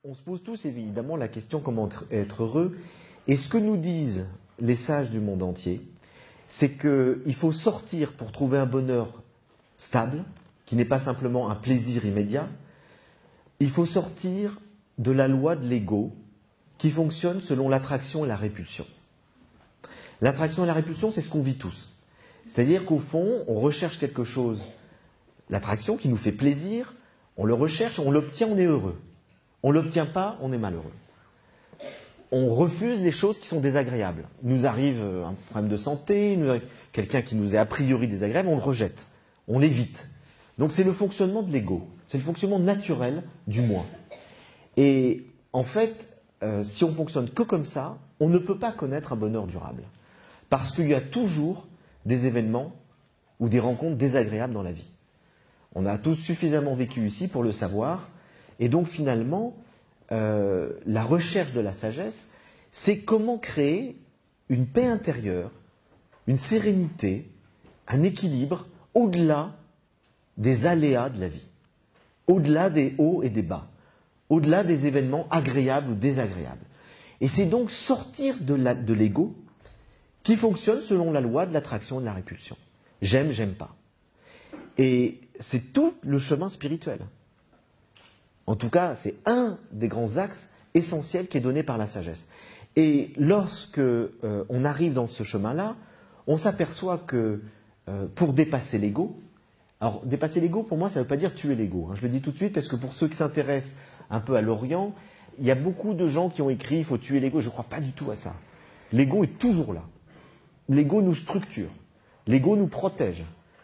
On se pose tous évidemment la question comment être heureux. Et ce que nous disent les sages du monde entier, c'est qu'il faut sortir pour trouver un bonheur stable, qui n'est pas simplement un plaisir immédiat. Il faut sortir de la loi de l'ego, qui fonctionne selon l'attraction et la répulsion. L'attraction et la répulsion, c'est ce qu'on vit tous. C'est-à-dire qu'au fond, on recherche quelque chose, l'attraction qui nous fait plaisir, on le recherche, on l'obtient, on est heureux. On ne l'obtient pas, on est malheureux. On refuse les choses qui sont désagréables. Il nous arrive un problème de santé, il nous arrive quelqu'un qui nous est a priori désagréable, on le rejette, on l'évite. Donc c'est le fonctionnement de l'ego, c'est le fonctionnement naturel du moi. Et en fait, si on fonctionne que comme ça, on ne peut pas connaître un bonheur durable. Parce qu'il y a toujours des événements ou des rencontres désagréables dans la vie. On a tous suffisamment vécu ici pour le savoir. Et donc finalement, la recherche de la sagesse, c'est comment créer une paix intérieure, une sérénité, un équilibre au-delà des aléas de la vie, au-delà des hauts et des bas, au-delà des événements agréables ou désagréables. Et c'est donc sortir de l'ego qui fonctionne selon la loi de l'attraction et de la répulsion. J'aime, j'aime pas. Et c'est tout le chemin spirituel. En tout cas, c'est un des grands axes essentiels qui est donné par la sagesse. Et lorsque on arrive dans ce chemin-là, on s'aperçoit que pour dépasser l'ego, alors dépasser l'ego, pour moi, ça ne veut pas dire tuer l'ego. Je le dis tout de suite parce que pour ceux qui s'intéressent un peu à l'Orient, il y a beaucoup de gens qui ont écrit « il faut tuer l'ego ». Je ne crois pas du tout à ça. L'ego est toujours là. L'ego nous structure. L'ego nous protège.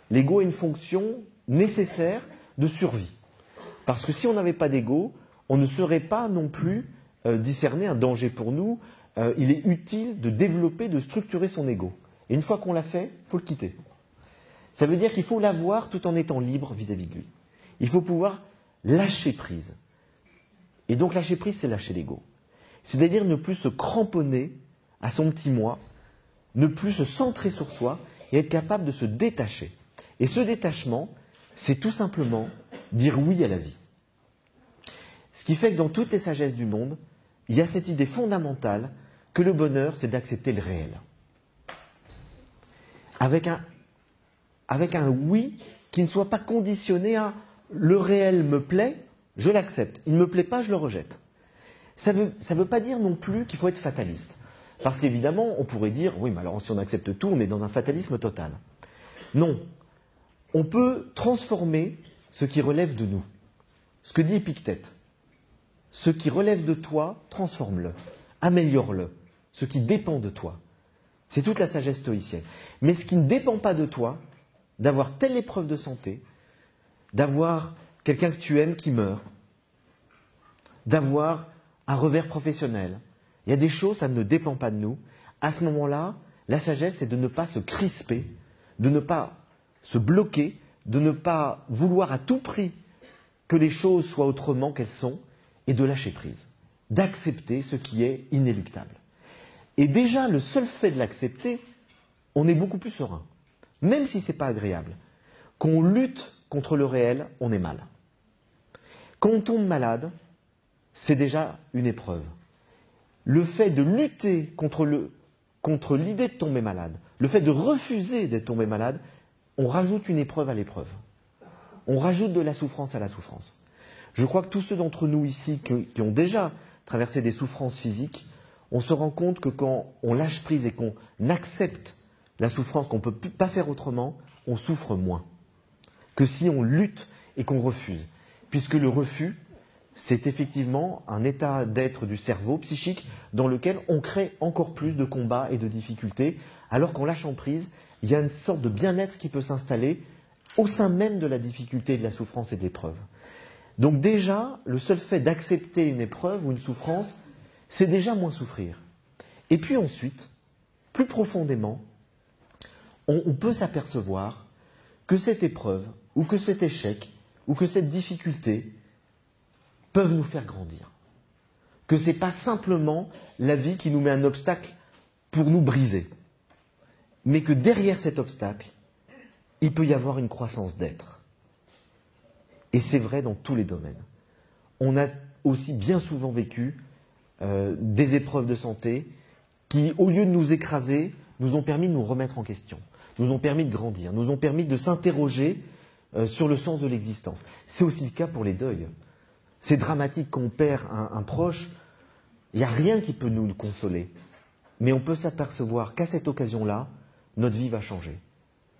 L'ego a une fonction nécessaire de survie. Parce que si on n'avait pas d'ego, on ne saurait pas non plus discerner un danger pour nous. Il est utile de développer, de structurer son ego. Et une fois qu'on l'a fait, il faut le quitter. Ça veut dire qu'il faut l'avoir tout en étant libre vis-à-vis de lui. Il faut pouvoir lâcher prise. Et donc lâcher prise, c'est lâcher l'ego. C'est-à-dire ne plus se cramponner à son petit moi, ne plus se centrer sur soi et être capable de se détacher. Et ce détachement, c'est tout simplement dire oui à la vie. Ce qui fait que dans toutes les sagesses du monde, il y a cette idée fondamentale que le bonheur, c'est d'accepter le réel. Avec un oui qui ne soit pas conditionné à « le réel me plaît, je l'accepte. Il ne me plaît pas, je le rejette ». Ça veut pas dire non plus qu'il faut être fataliste. Parce qu'évidemment, on pourrait dire « oui, mais alors si on accepte tout, on est dans un fatalisme total ». Non. On peut transformer ce qui relève de nous. Ce que dit Épictète. Ce qui relève de toi, transforme-le, améliore-le. Ce qui dépend de toi. C'est toute la sagesse stoïcienne. Mais ce qui ne dépend pas de toi, d'avoir telle épreuve de santé, d'avoir quelqu'un que tu aimes qui meurt, d'avoir un revers professionnel, il y a des choses, ça ne dépend pas de nous. À ce moment-là, la sagesse, c'est de ne pas se crisper, de ne pas se bloquer, de ne pas vouloir à tout prix que les choses soient autrement qu'elles sont, et de lâcher prise, d'accepter ce qui est inéluctable. Et déjà, le seul fait de l'accepter, on est beaucoup plus serein, même si ce n'est pas agréable. Quand on lutte contre le réel, on est mal. Quand on tombe malade, c'est déjà une épreuve. Le fait de lutter contre l'idée de tomber malade, le fait de refuser d'être tombé malade, on rajoute une épreuve à l'épreuve. On rajoute de la souffrance à la souffrance. Je crois que tous ceux d'entre nous ici qui ont déjà traversé des souffrances physiques, on se rend compte que quand on lâche prise et qu'on accepte la souffrance, qu'on ne peut pas faire autrement, on souffre moins que si on lutte et qu'on refuse. Puisque le refus, c'est effectivement un état d'être du cerveau psychique dans lequel on crée encore plus de combats et de difficultés, alors qu'en lâchant prise, il y a une sorte de bien-être qui peut s'installer au sein même de la difficulté, de la souffrance et de l'épreuve. Donc déjà, le seul fait d'accepter une épreuve ou une souffrance, c'est déjà moins souffrir. Et puis ensuite, plus profondément, on peut s'apercevoir que cette épreuve, ou que cet échec, ou que cette difficulté peuvent nous faire grandir. Que ce n'est pas simplement la vie qui nous met un obstacle pour nous briser, mais que derrière cet obstacle, il peut y avoir une croissance d'être. Et c'est vrai dans tous les domaines. On a aussi bien souvent vécu des épreuves de santé qui, au lieu de nous écraser, nous ont permis de nous remettre en question, nous ont permis de grandir, nous ont permis de s'interroger sur le sens de l'existence. C'est aussi le cas pour les deuils. C'est dramatique quand on perd un proche, il n'y a rien qui peut nous le consoler. Mais on peut s'apercevoir qu'à cette occasion-là, notre vie va changer.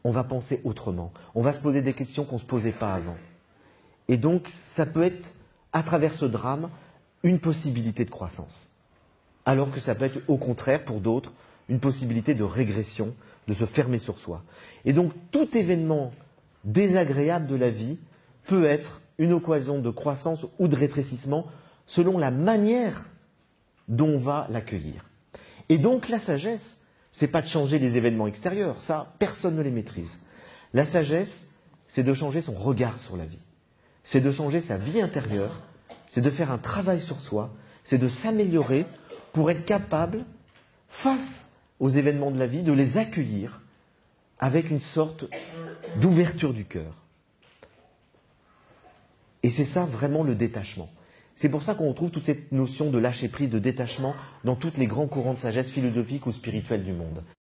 On va penser autrement. On va se poser des questions qu'on ne se posait pas avant. Et donc, ça peut être, à travers ce drame, une possibilité de croissance. Alors que ça peut être, au contraire, pour d'autres, une possibilité de régression, de se fermer sur soi. Et donc, tout événement désagréable de la vie peut être une occasion de croissance ou de rétrécissement selon la manière dont on va l'accueillir. Et donc, la sagesse, c'est pas de changer les événements extérieurs, ça, personne ne les maîtrise. La sagesse, c'est de changer son regard sur la vie. C'est de changer sa vie intérieure, c'est de faire un travail sur soi, c'est de s'améliorer pour être capable, face aux événements de la vie, de les accueillir avec une sorte d'ouverture du cœur. Et c'est ça vraiment le détachement. C'est pour ça qu'on retrouve toute cette notion de lâcher prise, de détachement dans tous les grands courants de sagesse philosophique ou spirituelle du monde.